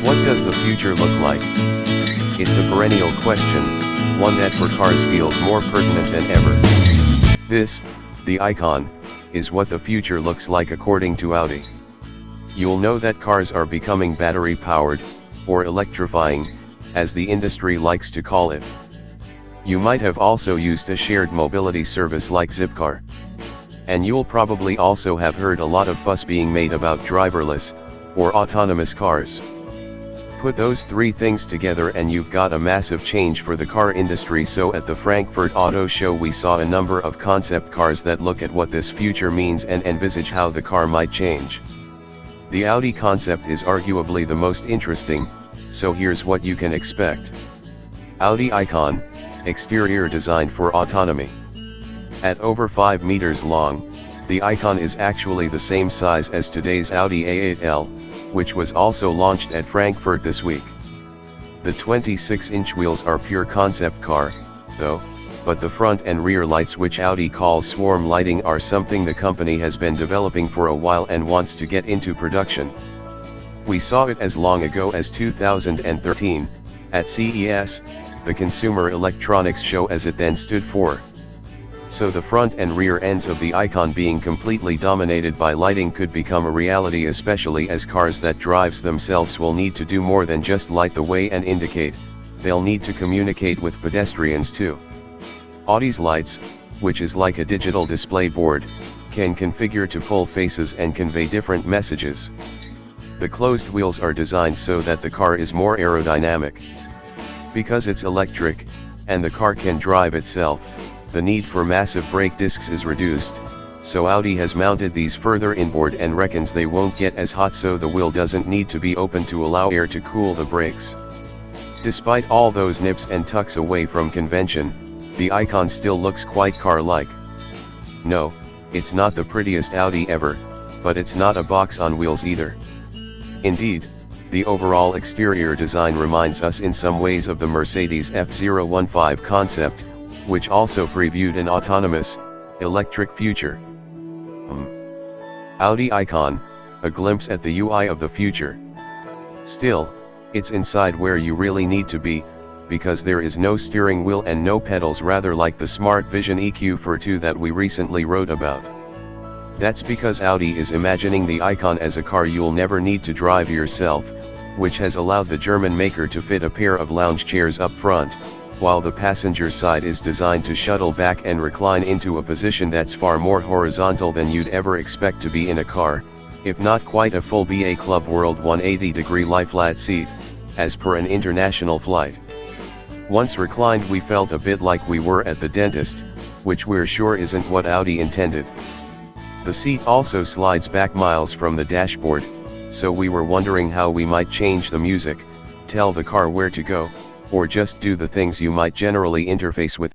What does the future look like? It's a perennial question, one that for cars feels more pertinent than ever. This, the Aicon, is what the future looks like according to Audi. You'll know that cars are becoming battery-powered, or electrifying, as the industry likes to call it. You might have also used a shared mobility service like Zipcar. And you'll probably also have heard a lot of fuss being made about driverless, or autonomous cars. Put those three things together and you've got a massive change for the car industry. So at the Frankfurt Auto Show we saw a number of concept cars that look at what this future means and envisage how the car might change. The Audi concept is arguably the most interesting, so here's what you can expect. Audi Aicon, exterior designed for autonomy. At over 5 meters long, the Aicon is actually the same size as today's Audi A8L, which was also launched at Frankfurt this week. The 26-inch wheels are pure concept car, though, but the front and rear lights, which Audi calls swarm lighting, are something the company has been developing for a while and wants to get into production. We saw it as long ago as 2013, at CES, the Consumer Electronics Show as it then stood for. So the front and rear ends of the Aicon being completely dominated by lighting could become a reality, especially as cars that drives themselves will need to do more than just light the way and indicate, they'll need to communicate with pedestrians too. Audi's lights, which is like a digital display board, can configure to full faces and convey different messages. The closed wheels are designed so that the car is more aerodynamic. Because it's electric, and the car can drive itself, the need for massive brake discs is reduced, so Audi has mounted these further inboard and reckons they won't get as hot, so the wheel doesn't need to be open to allow air to cool the brakes. Despite all those nips and tucks away from convention, the Aicon still looks quite car-like. No, it's not the prettiest Audi ever, but it's not a box on wheels either. Indeed, the overall exterior design reminds us in some ways of the Mercedes F015 concept, which also previewed an autonomous, electric future. Audi Aicon, a glimpse at the UI of the future. Still, it's inside where you really need to be, because there is no steering wheel and no pedals, rather like the Smart Vision EQ4 that we recently wrote about. That's because Audi is imagining the Aicon as a car you'll never need to drive yourself, which has allowed the German maker to fit a pair of lounge chairs up front, while the passenger side is designed to shuttle back and recline into a position that's far more horizontal than you'd ever expect to be in a car, if not quite a full BA Club World 180-degree lie-flat seat, as per an international flight. Once reclined we felt a bit like we were at the dentist, which we're sure isn't what Audi intended. The seat also slides back miles from the dashboard, so we were wondering how we might change the music, tell the car where to go, or just do the things you might generally interface with